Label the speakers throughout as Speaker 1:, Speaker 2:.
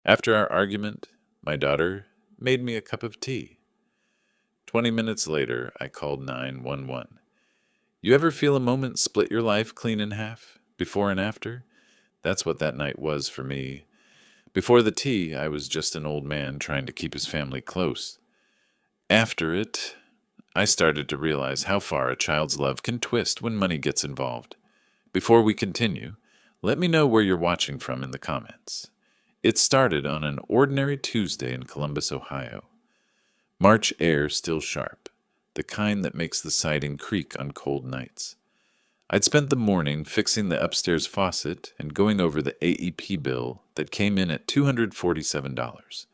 Speaker 1: After our argument, my daughter made me a cup of tea. 20 minutes later, I called 911. You ever feel a moment split your life clean in half, before and after? That's what that night was for me. Before the tea, I was just an old man trying to keep his family close. After it, I started to realize how far a child's love can twist when money gets involved. Before we continue, let me know where you're watching from in the comments. It started on an ordinary Tuesday in Columbus, Ohio. March air still sharp, the kind that makes the siding creak on cold nights. I'd spent the morning fixing the upstairs faucet and going over the AEP bill that came in at $247.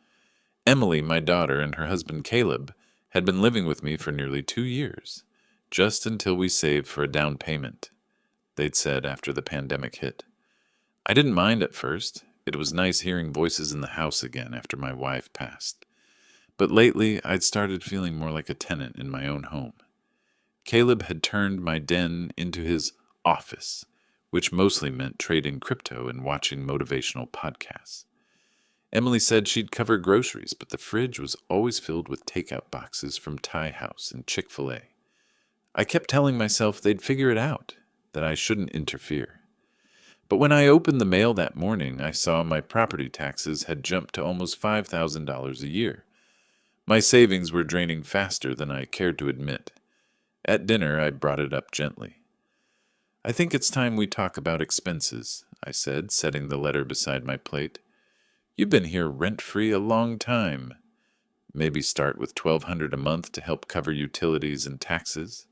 Speaker 1: Emily, my daughter, and her husband Caleb had been living with me for nearly 2 years, just until we saved for a down payment, they'd said after the pandemic hit. I didn't mind at first. It was nice hearing voices in the house again after my wife passed. But lately, I'd started feeling more like a tenant in my own home. Caleb had turned my den into his office, which mostly meant trading crypto and watching motivational podcasts. Emily said she'd cover groceries, but the fridge was always filled with takeout boxes from Thai House and Chick-fil-A. I kept telling myself they'd figure it out, that I shouldn't interfere. But when I opened the mail that morning, I saw my property taxes had jumped to almost $5,000 a year. My savings were draining faster than I cared to admit. At dinner, I brought it up gently. I think it's time we talk about expenses, I said, setting the letter beside my plate. You've been here rent-free a long time. Maybe start with $1,200 a month to help cover utilities and taxes.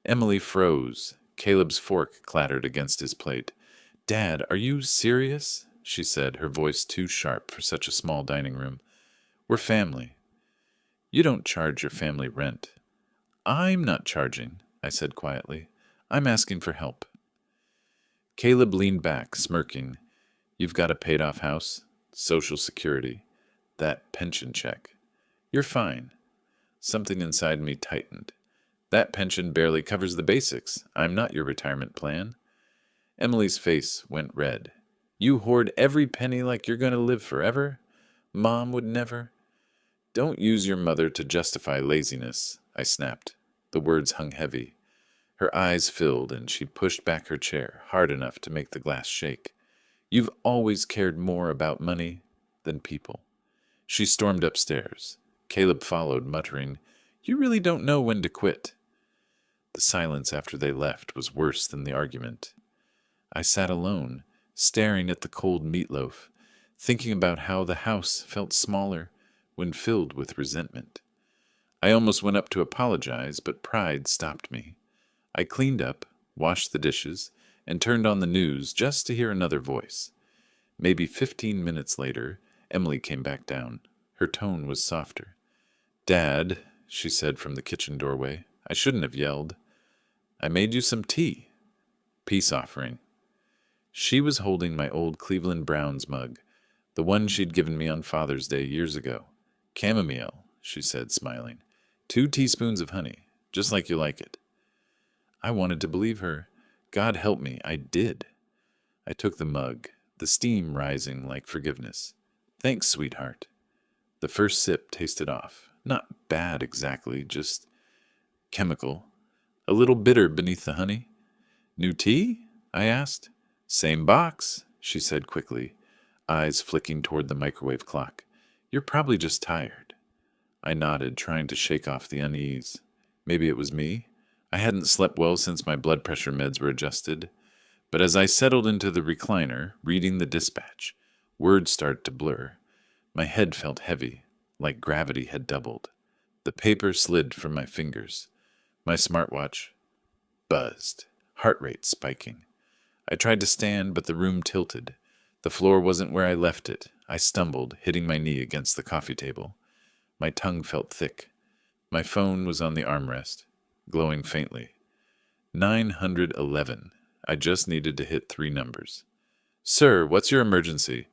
Speaker 1: Emily froze. Caleb's fork clattered against his plate. Dad, are you serious? She said, her voice too sharp for such a small dining room. We're family. You don't charge your family rent. I'm not charging, I said quietly. I'm asking for help. Caleb leaned back, smirking. You've got a paid-off house, Social Security, that pension check. You're fine. Something inside me tightened. That pension barely covers the basics. I'm not your retirement plan. Emily's face went red. You hoard every penny like you're going to live forever? Mom would never. Don't use your mother to justify laziness, I snapped. The words hung heavy. Her eyes filled, and she pushed back her chair hard enough to make the glass shake. You've always cared more about money than people. She stormed upstairs. Caleb followed, muttering, You really don't know when to quit. The silence after they left was worse than the argument. I sat alone, staring at the cold meatloaf, thinking about how the house felt smaller when filled with resentment. I almost went up to apologize, but pride stopped me. I cleaned up, washed the dishes, and turned on the news just to hear another voice. Maybe 15 minutes later, Emily came back down. Her tone was softer. Dad, she said from the kitchen doorway, I shouldn't have yelled. I made you some tea. Peace offering. She was holding my old Cleveland Browns mug, the one she'd given me on Father's Day years ago. Chamomile, she said, smiling. 2 teaspoons of honey, just like you like it. I wanted to believe her. God help me, I did. I took the mug, the steam rising like forgiveness. Thanks, sweetheart. The first sip tasted off. Not bad exactly, just chemical. A little bitter beneath the honey. New tea? I asked. Same box, she said quickly, eyes flicking toward the microwave clock. You're probably just tired. I nodded, trying to shake off the unease. Maybe it was me. I hadn't slept well since my blood pressure meds were adjusted. But as I settled into the recliner, reading the dispatch, words started to blur. My head felt heavy, like gravity had doubled. The paper slid from my fingers. My smartwatch buzzed, heart rate spiking. I tried to stand, but the room tilted. The floor wasn't where I left it. I stumbled, hitting my knee against the coffee table. My tongue felt thick. My phone was on the armrest, glowing faintly. 911. I just needed to hit 3 numbers. Sir, what's your emergency?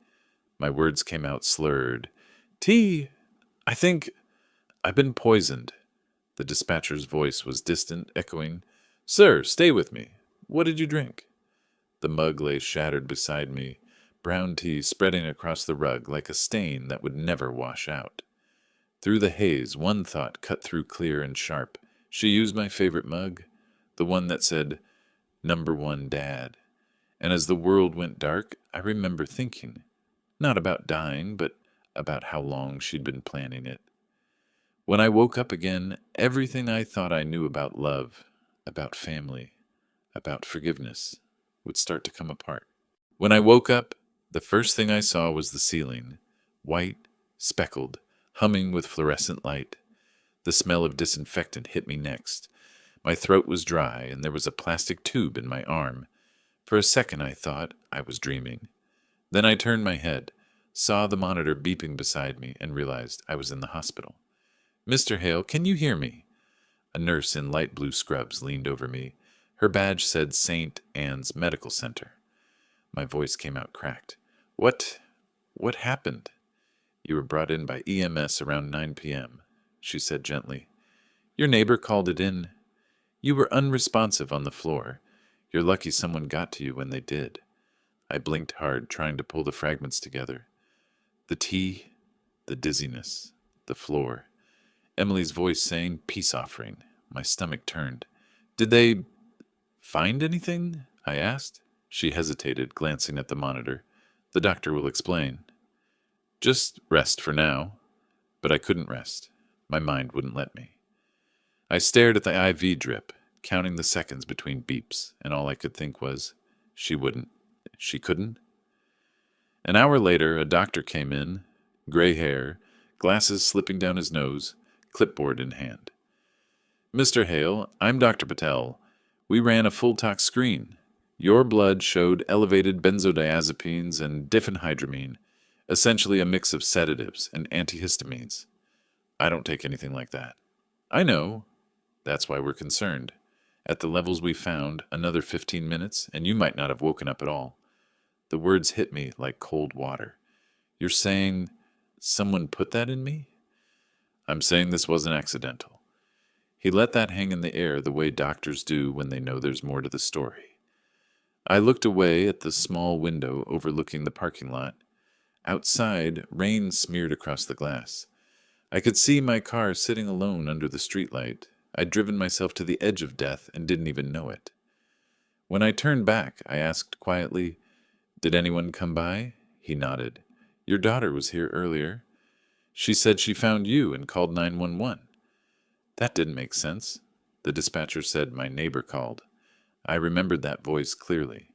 Speaker 1: My words came out slurred. Tea! I think I've been poisoned. The dispatcher's voice was distant, echoing. Sir, stay with me. What did you drink? The mug lay shattered beside me, brown tea spreading across the rug like a stain that would never wash out. Through the haze, one thought cut through clear and sharp. She used my favorite mug, the one that said, "Number One Dad." And as the world went dark, I remember thinking, not about dying, but about how long she'd been planning it. When I woke up again, everything I thought I knew about love, about family, about forgiveness, would start to come apart. When I woke up, the first thing I saw was the ceiling, white, speckled, humming with fluorescent light. The smell of disinfectant hit me next. My throat was dry, and there was a plastic tube in my arm. For a second I thought I was dreaming. Then I turned my head, saw the monitor beeping beside me, and realized I was in the hospital. "Mr. Hale, can you hear me?" A nurse in light blue scrubs leaned over me. Her badge said St. Anne's Medical Center. My voice came out cracked. What happened?" "You were brought in by EMS around 9 p.m., she said gently. "Your neighbor called it in. You were unresponsive on the floor. You're lucky someone got to you when they did." I blinked hard, trying to pull the fragments together. The tea, the dizziness, the floor. Emily's voice saying, "Peace offering." My stomach turned. "Did they find anything?" I asked. She hesitated, glancing at the monitor. "The doctor will explain." "Just rest for now." But I couldn't rest. My mind wouldn't let me. I stared at the IV drip, counting the seconds between beeps, and all I could think was, she couldn't. An hour later, a doctor came in, gray hair, glasses slipping down his nose, clipboard in hand. "Mr. Hale, I'm Dr. Patel. We ran a full-tox screen. Your blood showed elevated benzodiazepines and diphenhydramine, essentially a mix of sedatives and antihistamines." "I don't take anything like that." "I know. That's why we're concerned. At the levels we found, another 15 minutes, and you might not have woken up at all." The words hit me like cold water. "You're saying someone put that in me?" "I'm saying this wasn't accidental." He let that hang in the air the way doctors do when they know there's more to the story. I looked away at the small window overlooking the parking lot. Outside, rain smeared across the glass. I could see my car sitting alone under the streetlight. I'd driven myself to the edge of death and didn't even know it. When I turned back, I asked quietly, "Did anyone come by?" He nodded. "Your daughter was here earlier. She said she found you and called 911. That didn't make sense. The dispatcher said my neighbor called. I remembered that voice clearly.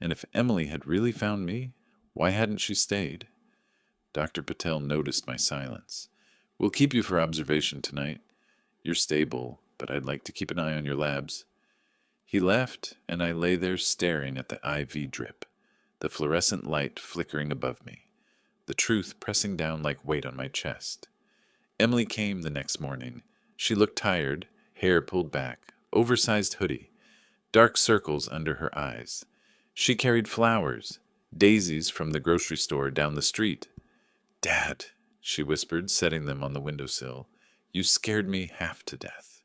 Speaker 1: And if Emily had really found me, why hadn't she stayed? Dr. Patel noticed my silence. "We'll keep you for observation tonight. You're stable, but I'd like to keep an eye on your labs." He left, and I lay there staring at the IV drip, the fluorescent light flickering above me, the truth pressing down like weight on my chest. Emily came the next morning. She looked tired, hair pulled back, oversized hoodie, dark circles under her eyes. She carried flowers, daisies from the grocery store down the street. "Dad," she whispered, setting them on the windowsill, "you scared me half to death."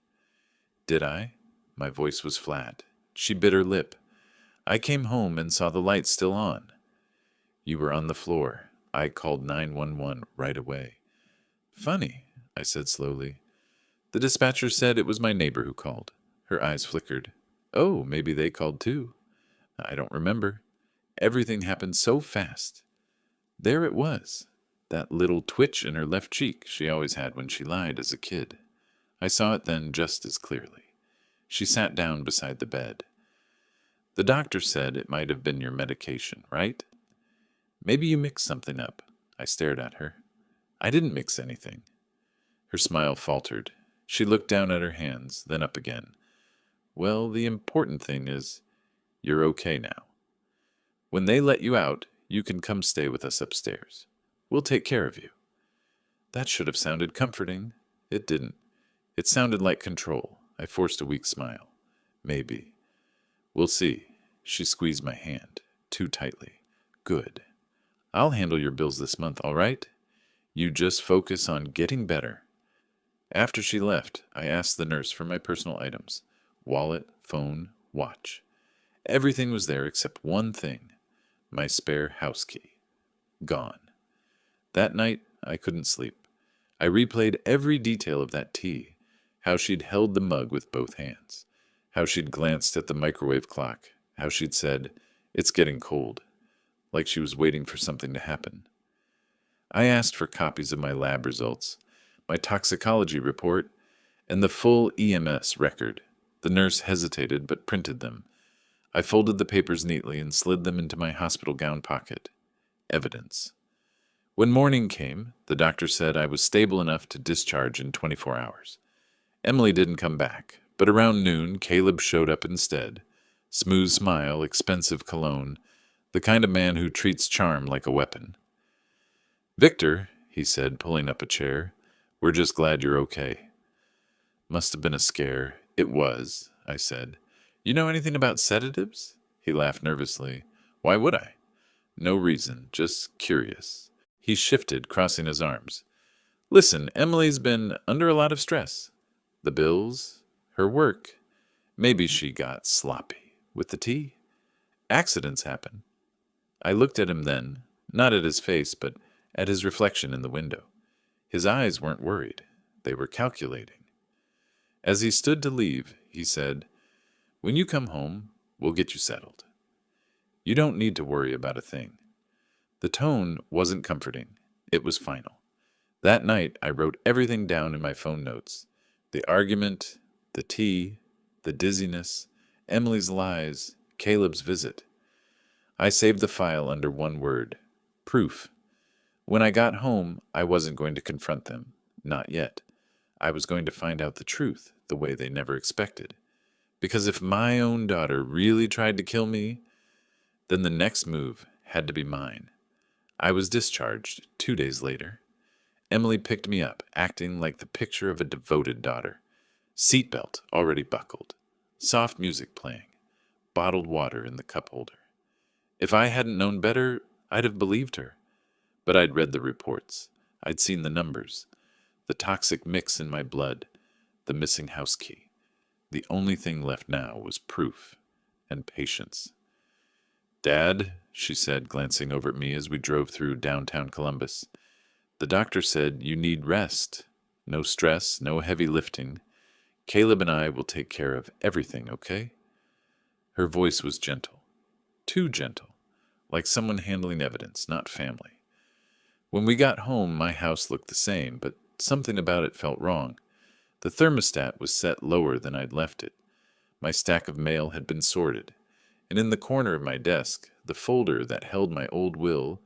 Speaker 1: Did I? My voice was flat. She bit her lip. "I came home and saw the light still on." "You were on the floor. I called 911 right away." "Funny," I said slowly. "The dispatcher said it was my neighbor who called." Her eyes flickered. "Oh, maybe they called too." "I don't remember. Everything happened so fast." There it was, that little twitch in her left cheek she always had when she lied as a kid. I saw it then just as clearly. She sat down beside the bed. "The doctor said it might have been your medication, right?" "Maybe you mixed something up." I stared at her. "I didn't mix anything." Her smile faltered. She looked down at her hands, then up again. "Well, the important thing is, you're okay now. When they let you out, you can come stay with us upstairs. We'll take care of you." That should have sounded comforting. It didn't. It sounded like control. I forced a weak smile. "Maybe. We'll see." She squeezed my hand, too tightly. "Good. I'll handle your bills this month, all right? You just focus on getting better." After she left, I asked the nurse for my personal items. Wallet, phone, watch. Everything was there except one thing. my spare house key. Gone. That night, I couldn't sleep. I replayed every detail of that tea, how she'd held the mug with both hands, how she'd glanced at the microwave clock, how she'd said, "It's getting cold," like she was waiting for something to happen. I asked for copies of my lab results, my toxicology report, and the full EMS record. The nurse hesitated but printed them. I folded the papers neatly and slid them into my hospital gown pocket. Evidence. When morning came, the doctor said I was stable enough to discharge in 24 hours. Emily didn't come back, but around noon, Caleb showed up instead. Smooth smile, expensive cologne, the kind of man who treats charm like a weapon. "Victor," he said, pulling up a chair, "we're just glad you're okay." Must have been a scare. It was, I said. "You know anything about sedatives?" He laughed nervously. "Why would I?" "No reason, just curious." He shifted, crossing his arms. "Listen, Emily's been under a lot of stress. The bills, her work. Maybe she got sloppy with the tea. Accidents happen." I looked at him then, not at his face, but at his reflection in the window. His eyes weren't worried. They were calculating. As he stood to leave, he said, "When you come home, we'll get you settled. You don't need to worry about a thing." The tone wasn't comforting. It was final. That night, I wrote everything down in my phone notes. The argument, the tea, the dizziness, Emily's lies, Caleb's visit. I saved the file under one word: proof. When I got home, I wasn't going to confront them. Not yet. I was going to find out the truth the way they never expected. Because if my own daughter really tried to kill me, then the next move had to be mine. I was discharged 2 days later. Emily picked me up, acting like the picture of a devoted daughter. Seatbelt already buckled. Soft music playing. Bottled water in the cup holder. If I hadn't known better, I'd have believed her. But I'd read the reports. I'd seen the numbers. The toxic mix in my blood. The missing house key. The only thing left now was proof and patience. "Dad," she said, glancing over at me as we drove through downtown Columbus, "the doctor said you need rest. No stress, no heavy lifting. Caleb and I will take care of everything, okay?" Her voice was gentle. Too gentle. Like someone handling evidence, not family. When we got home, my house looked the same, but something about it felt wrong. The thermostat was set lower than I'd left it. My stack of mail had been sorted, and in the corner of my desk, the folder that held my old will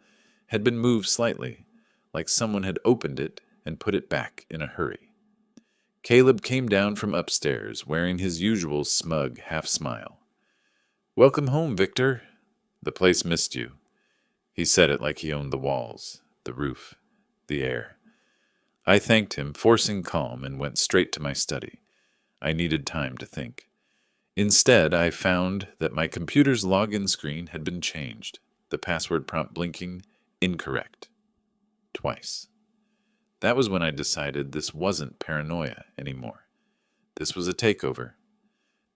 Speaker 1: had been moved slightly, like someone had opened it and put it back in a hurry. Caleb came down from upstairs, wearing his usual smug half-smile. "Welcome home, Victor. The place missed you." He said it like he owned the walls, the roof, the air. I thanked him, forcing calm, and went straight to my study. I needed time to think. Instead, I found that my computer's login screen had been changed, the password prompt blinking, incorrect. Twice. That was when I decided this wasn't paranoia anymore. This was a takeover.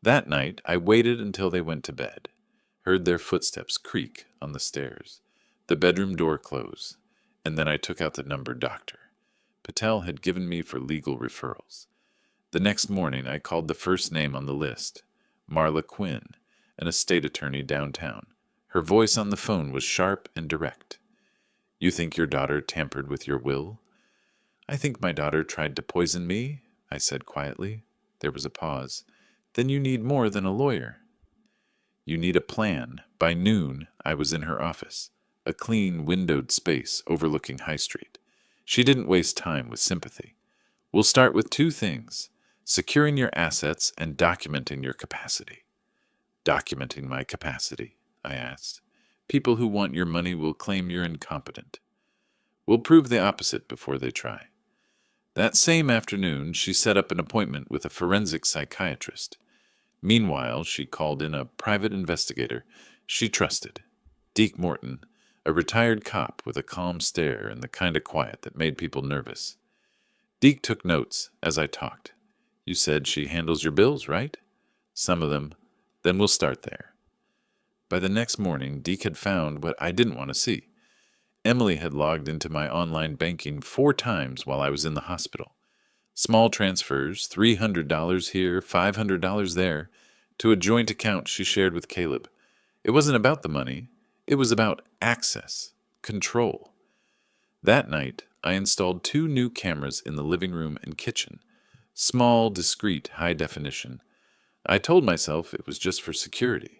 Speaker 1: That night, I waited until they went to bed, heard their footsteps creak on the stairs, the bedroom door close, and then I took out the number doctor Patel had given me for legal referrals. The next morning, I called the first name on the list, Marla Quinn, an estate attorney downtown. Her voice on the phone was sharp and direct. "You think your daughter tampered with your will?" "I think my daughter tried to poison me," I said quietly. There was a pause. "Then you need more than a lawyer." "You need a plan." By noon, I was in her office, a clean, windowed space overlooking High Street. She didn't waste time with sympathy. "We'll start with 2 things, securing your assets and documenting your capacity." "Documenting my capacity?" I asked. "People who want your money will claim you're incompetent." "We'll prove the opposite before they try." That same afternoon, she set up an appointment with a forensic psychiatrist. Meanwhile, she called in a private investigator she trusted, Deke Morton, a retired cop with a calm stare and the kind of quiet that made people nervous. Deke took notes as I talked. "You said she handles your bills, right?" "Some of them." "Then we'll start there." By the next morning, Deke had found what I didn't want to see. Emily had logged into my online banking 4 times while I was in the hospital. Small transfers, $300 here, $500 there, to a joint account she shared with Caleb. It wasn't about the money. It was about access, control. That night, I installed 2 new cameras in the living room and kitchen. Small, discreet, high definition. I told myself it was just for security,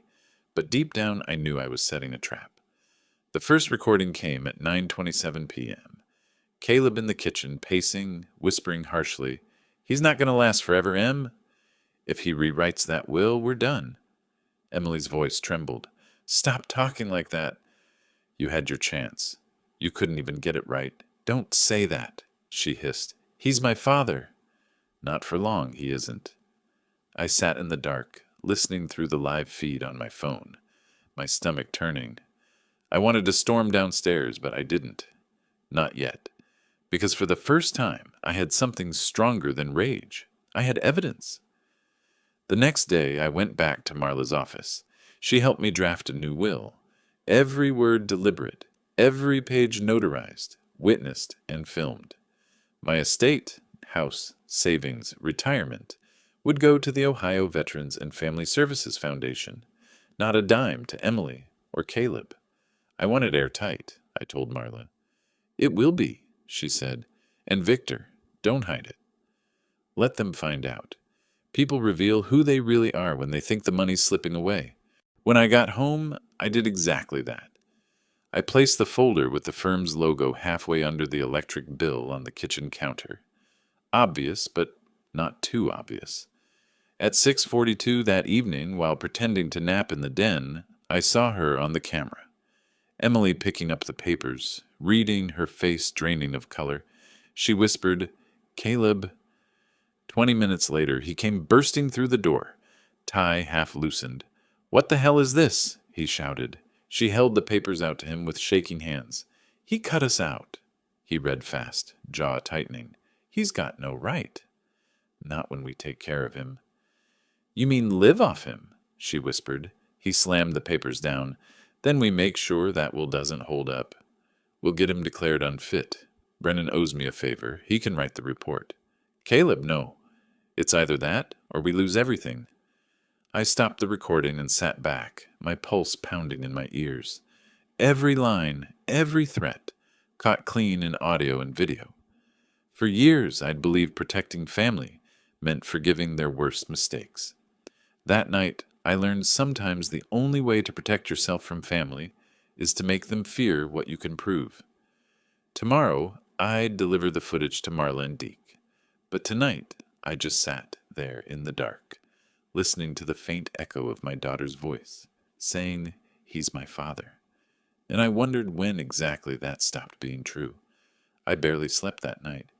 Speaker 1: but deep down I knew I was setting a trap. The first recording came at 9:27 p.m. Caleb in the kitchen, pacing, whispering harshly, "He's not going to last forever, Em. If he rewrites that will, we're done." Emily's voice trembled. "Stop talking like that." "You had your chance. You couldn't even get it right." "Don't say that," she hissed. "He's my father." "Not for long, he isn't." I sat in the dark, listening through the live feed on my phone, my stomach turning. I wanted to storm downstairs, but I didn't. Not yet. Because for the first time, I had something stronger than rage. I had evidence. The next day, I went back to Marla's office. She helped me draft a new will. Every word deliberate, every page notarized, witnessed, and filmed. My estate, house, savings, retirement, would go to the Ohio Veterans and Family Services Foundation. Not a dime to Emily or Caleb. I want it airtight, I told Marla. "It will be," she said. "And Victor, don't hide it. Let them find out. People reveal who they really are when they think the money's slipping away." When I got home, I did exactly that. I placed the folder with the firm's logo halfway under the electric bill on the kitchen counter. Obvious, but not too obvious. At 6:42 that evening, while pretending to nap in the den, I saw her on the camera. Emily picking up the papers, reading, her face draining of color. She whispered, "Caleb." 20 minutes later, he came bursting through the door, tie half loosened. "What the hell is this?" he shouted. She held the papers out to him with shaking hands. "He cut us out." He read fast, jaw tightening. "He's got no right." "Not when we take care of him." "You mean live off him?" she whispered. He slammed the papers down. "Then we make sure that will doesn't hold up. We'll get him declared unfit. Brennan owes me a favor. He can write the report." "Caleb, no. It's either that or we lose everything." I stopped the recording and sat back, my pulse pounding in my ears. Every line, every threat, caught clean in audio and video. For years, I'd believed protecting family meant forgiving their worst mistakes. That night, I learned sometimes the only way to protect yourself from family is to make them fear what you can prove. Tomorrow, I'd deliver the footage to Marla and Deke. But tonight, I just sat there in the dark, listening to the faint echo of my daughter's voice, saying, "He's my father." And I wondered when exactly that stopped being true. I barely slept that night.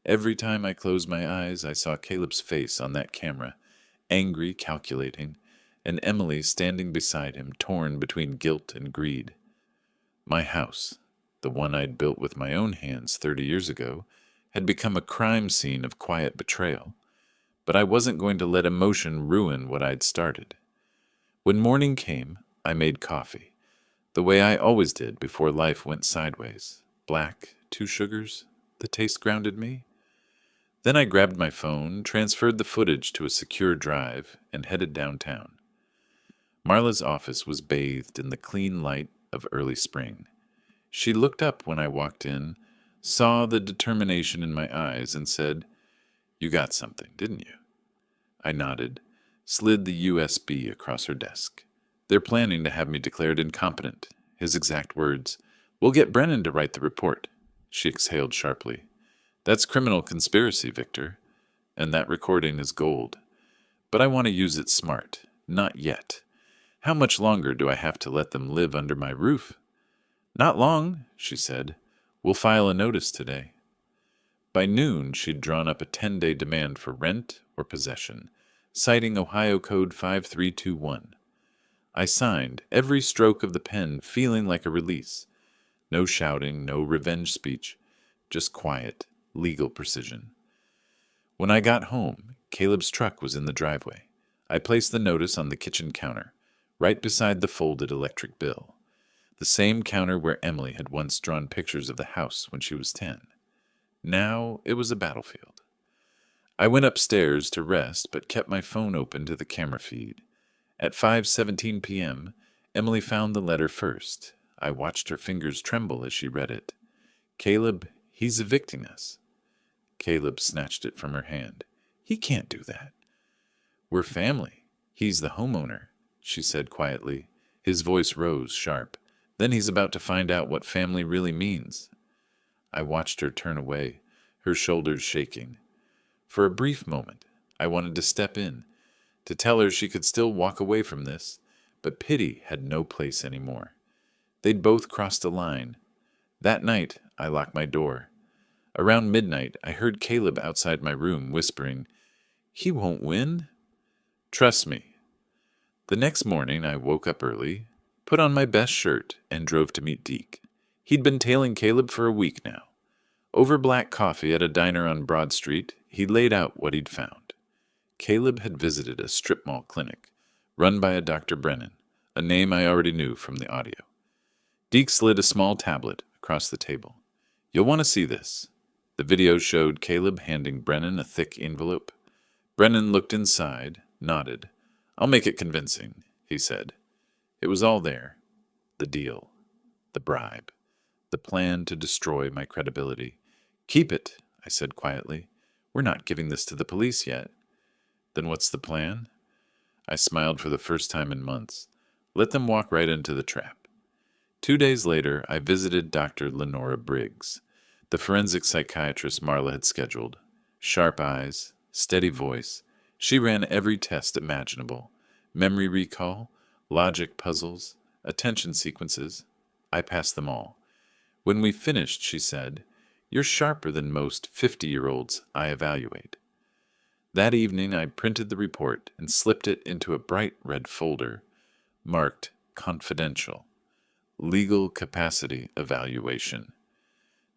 Speaker 1: Every time I closed my eyes, I saw Caleb's face on that camera, angry, calculating, and Emily standing beside him, torn between guilt and greed. My house, the one I'd built with my own hands 30 years ago, had become a crime scene of quiet betrayal. But I wasn't going to let emotion ruin what I'd started. When morning came, I made coffee, the way I always did before life went sideways. Black, 2 sugars, the taste grounded me. Then I grabbed my phone, transferred the footage to a secure drive, and headed downtown. Marla's office was bathed in the clean light of early spring. She looked up when I walked in, saw the determination in my eyes, and said, "You got something, didn't you?" I nodded, slid the USB across her desk. "They're planning to have me declared incompetent." His exact words. "We'll get Brennan to write the report." She exhaled sharply. "That's criminal conspiracy, Victor. And that recording is gold. But I want to use it smart. Not yet. How much longer do I have to let them live under my roof?" "Not long," she said. "We'll file a notice today." By noon, she'd drawn up a 10-day demand for rent or possession, citing Ohio Code 5321. I signed, every stroke of the pen feeling like a release. No shouting, no revenge speech, just quiet, legal precision. When I got home, Caleb's truck was in the driveway. I placed the notice on the kitchen counter. right beside the folded electric bill, the same counter where Emily had once drawn pictures of the house when she was 10. Now it was a battlefield. I went upstairs to rest, but kept my phone open to the camera feed. At 5:17 p.m., Emily found the letter first. I watched her fingers tremble as she read it. "Caleb, he's evicting us." Caleb snatched it from her hand. "He can't do that." "We're family. He's the homeowner," she said quietly. His voice rose sharp. "Then he's about to find out what family really means." I watched her turn away, her shoulders shaking. For a brief moment, I wanted to step in, to tell her she could still walk away from this, but pity had no place anymore. They'd both crossed a line. That night, I locked my door. Around midnight, I heard Caleb outside my room whispering, "He won't win." "Trust me." The next morning, I woke up early, put on my best shirt, and drove to meet Deke. He'd been tailing Caleb for a week now. Over black coffee at a diner on Broad Street, he laid out what he'd found. Caleb had visited a strip mall clinic, run by a Dr. Brennan, a name I already knew from the audio. Deke slid a small tablet across the table. "You'll want to see this." The video showed Caleb handing Brennan a thick envelope. Brennan looked inside, nodded. "I'll make it convincing," he said. It was all there. The deal. The bribe. The plan to destroy my credibility. "Keep it," I said quietly. "We're not giving this to the police yet." "Then what's the plan?" I smiled for the first time in months. "Let them walk right into the trap." 2 days later, I visited Dr. Lenora Briggs, the forensic psychiatrist Marla had scheduled. Sharp eyes, steady voice. She ran every test imaginable. Memory recall, logic puzzles, attention sequences. I passed them all. When we finished, she said, "You're sharper than most 50-year-olds I evaluate." That evening, I printed the report and slipped it into a bright red folder, marked Confidential, Legal Capacity Evaluation.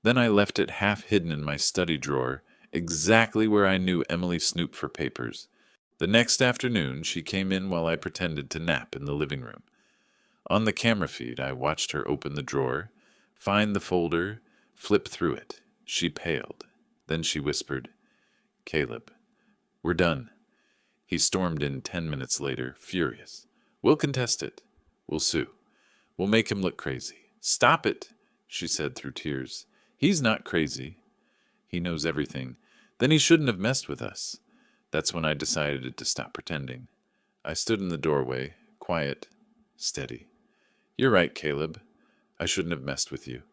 Speaker 1: Then I left it half hidden in my study drawer, exactly where I knew Emily snooped for papers. The next afternoon, she came in while I pretended to nap in the living room. On the camera feed, I watched her open the drawer, find the folder, flip through it. She paled. Then she whispered, "Caleb, we're done." He stormed in 10 minutes later, furious. "We'll contest it. We'll sue. We'll make him look crazy." "Stop it," she said through tears. "He's not crazy. He knows everything. Then he shouldn't have messed with us." That's when I decided to stop pretending. I stood in the doorway, quiet, steady. "You're right, Caleb. I shouldn't have messed with you.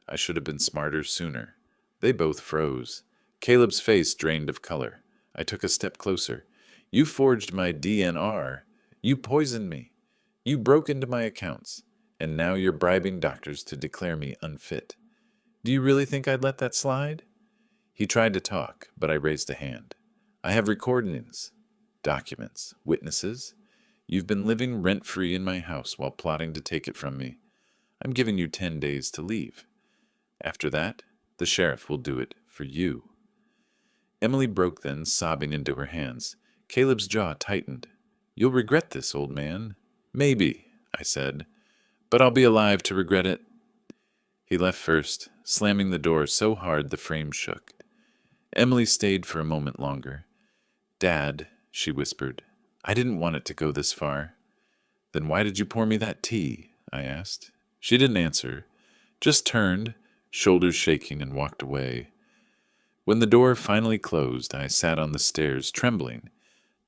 Speaker 1: I should have been smarter sooner." They both froze. Caleb's face drained of color. I took a step closer. "You forged my DNR. You poisoned me. You broke into my accounts. And now you're bribing doctors to declare me unfit. Do you really think I'd let that slide?" He tried to talk, but I raised a hand. "I have recordings, documents, witnesses. You've been living rent-free in my house while plotting to take it from me. I'm giving you 10 days to leave. After that, the sheriff will do it for you." Emily broke then, sobbing into her hands. Caleb's jaw tightened. "You'll regret this, old man." "Maybe," I said, "but I'll be alive to regret it." He left first, slamming the door so hard the frame shook. Emily stayed for a moment longer. "Dad," she whispered, "I didn't want it to go this far." "Then why did you pour me that tea?" I asked. She didn't answer, just turned, shoulders shaking, and walked away. When the door finally closed, I sat on the stairs, trembling,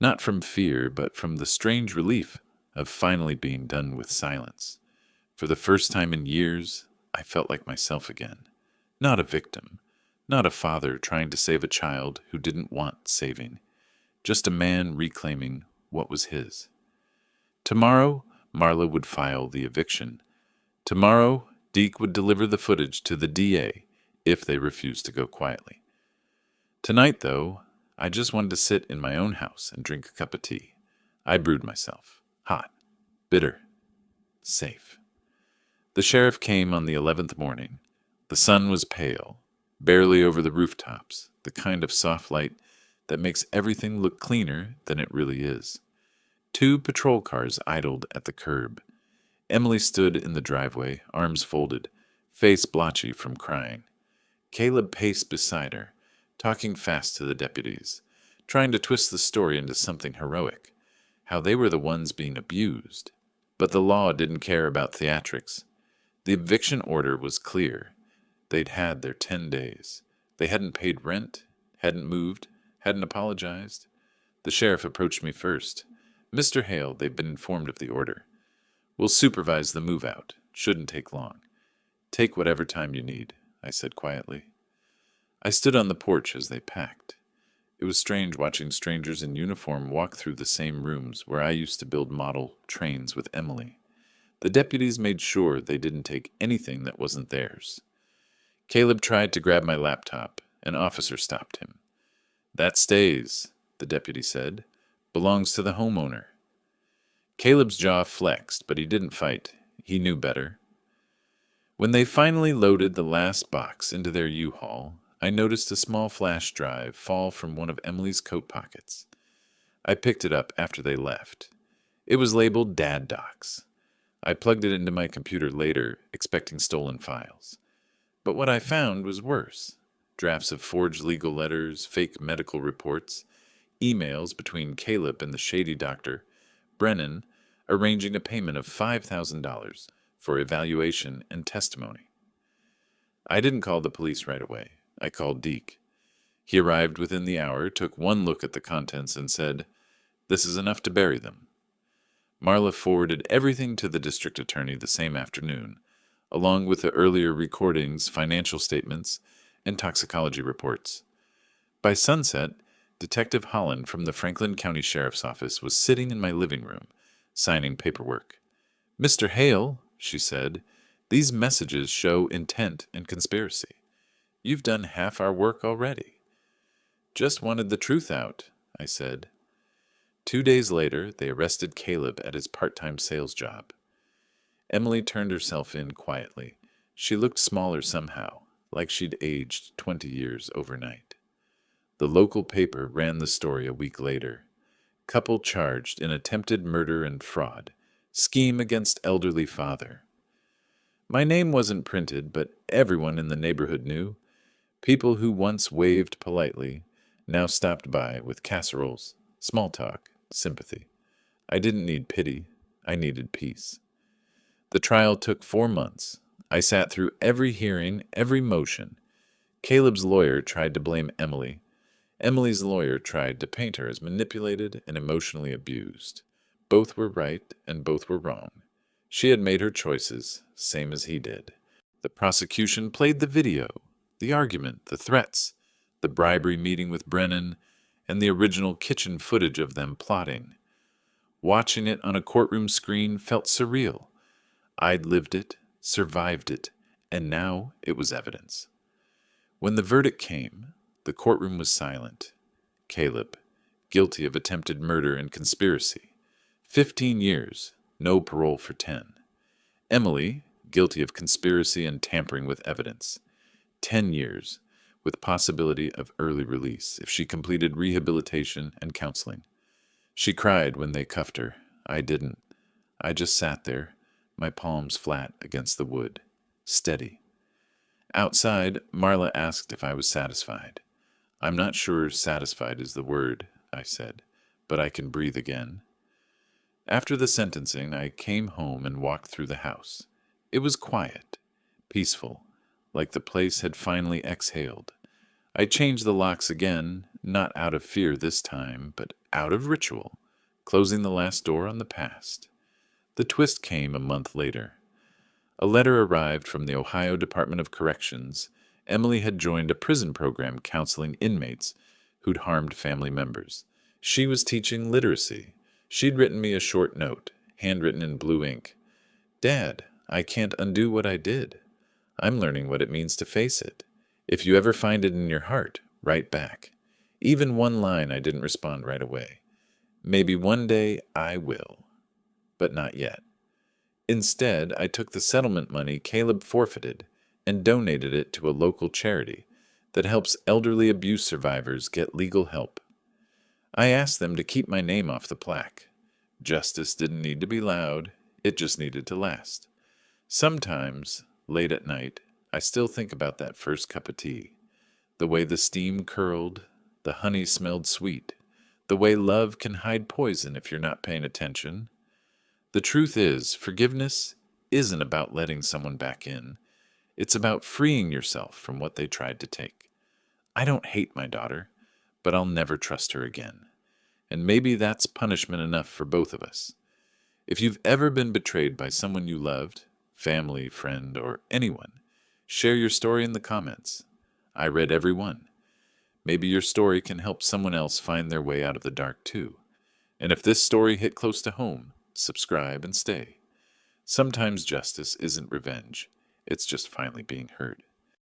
Speaker 1: not from fear, but from the strange relief of finally being done with silence. For the first time in years, I felt like myself again. Not a victim, not a father trying to save a child who didn't want saving, just a man reclaiming what was his. Tomorrow, Marla would file the eviction. Tomorrow, Deke would deliver the footage to the DA if they refused to go quietly. Tonight, though, I just wanted to sit in my own house and drink a cup of tea. I brewed myself. Hot, bitter, safe. The sheriff came on the 11th morning. The sun was pale, barely over the rooftops, the kind of soft light that makes everything look cleaner than it really is. Two patrol cars idled at the curb. Emily stood in the driveway, arms folded, face blotchy from crying. Caleb paced beside her, talking fast to the deputies, trying to twist the story into something heroic, how they were the ones being abused. But the law didn't care about theatrics. The eviction order was clear. They'd had their 10 days. They hadn't paid rent, hadn't moved, hadn't apologized. The sheriff approached me first. "Mr. Hale, they've been informed of the order. We'll supervise the move out. Shouldn't take long. Take whatever time you need," I said quietly. I stood on the porch as they packed. It was strange watching strangers in uniform walk through the same rooms where I used to build model trains with Emily. The deputies made sure they didn't take anything that wasn't theirs. Caleb tried to grab my laptop. An officer stopped him. "That stays," the deputy said. "Belongs to the homeowner." Caleb's jaw flexed, but he didn't fight. He knew better. When they finally loaded the last box into their U-Haul, I noticed a small flash drive fall from one of Emily's coat pockets. I picked it up after they left. It was labeled Dad Docs. I plugged it into my computer later, expecting stolen files. But what I found was worse. Drafts of forged legal letters, fake medical reports, emails between Caleb and the shady doctor, Brennan, arranging a payment of $5,000 for evaluation and testimony. I didn't call the police right away. I called Deke. He arrived within the hour, took one look at the contents, and said, "This is enough to bury them." Marla forwarded everything to the district attorney the same afternoon, along with the earlier recordings, financial statements, and toxicology reports. By sunset, Detective Holland from the Franklin County Sheriff's Office was sitting in my living room, signing paperwork. "Mr. Hale," she said, "these messages show intent and conspiracy. You've done half our work already." "Just wanted the truth out," I said. 2 days later, they arrested Caleb at his part-time sales job. Emily turned herself in quietly. She looked smaller somehow, like she'd aged 20 years overnight. The local paper ran the story a week later. Couple charged in attempted murder and fraud. Scheme against elderly father. My name wasn't printed, but everyone in the neighborhood knew. People who once waved politely now stopped by with casseroles, small talk, sympathy. I didn't need pity. I needed peace. The trial took 4 months. I sat through every hearing, every motion. Caleb's lawyer tried to blame Emily. Emily's lawyer tried to paint her as manipulated and emotionally abused. Both were right and both were wrong. She had made her choices, same as he did. The prosecution played the video, the argument, the threats, the bribery meeting with Brennan, and the original kitchen footage of them plotting. Watching it on a courtroom screen felt surreal. I'd lived it, survived it, and now it was evidence. When the verdict came, the courtroom was silent. Caleb, guilty of attempted murder and conspiracy. 15 years, no parole for 10. Emily, guilty of conspiracy and tampering with evidence. 10 years, with possibility of early release if she completed rehabilitation and counseling. She cried when they cuffed her. I didn't. I just sat there, my palms flat against the wood, steady. Outside, Marla asked if I was satisfied. "I'm not sure satisfied is the word," I said, "but I can breathe again." After the sentencing, I came home and walked through the house. It was quiet, peaceful, like the place had finally exhaled. I changed the locks again, not out of fear this time, but out of ritual, closing the last door on the past. The twist came a month later. A letter arrived from the Ohio Department of Corrections. Emily had joined a prison program counseling inmates who'd harmed family members. She was teaching literacy. She'd written me a short note, handwritten in blue ink. "Dad, I can't undo what I did. I'm learning what it means to face it. If you ever find it in your heart, write back." Even one line I didn't respond right away. Maybe one day I will, but not yet. Instead, I took the settlement money Caleb forfeited and donated it to a local charity that helps elderly abuse survivors get legal help. I asked them to keep my name off the plaque. Justice didn't need to be loud, it just needed to last. Sometimes, late at night, I still think about that first cup of tea. The way the steam curled, the honey smelled sweet, the way love can hide poison if you're not paying attention. The truth is, forgiveness isn't about letting someone back in. It's about freeing yourself from what they tried to take. I don't hate my daughter, but I'll never trust her again. And maybe that's punishment enough for both of us. If you've ever been betrayed by someone you loved, family, friend, or anyone, share your story in the comments. I read every one. Maybe your story can help someone else find their way out of the dark too. And if this story hit close to home, subscribe and stay. Sometimes justice isn't revenge, it's just finally being heard.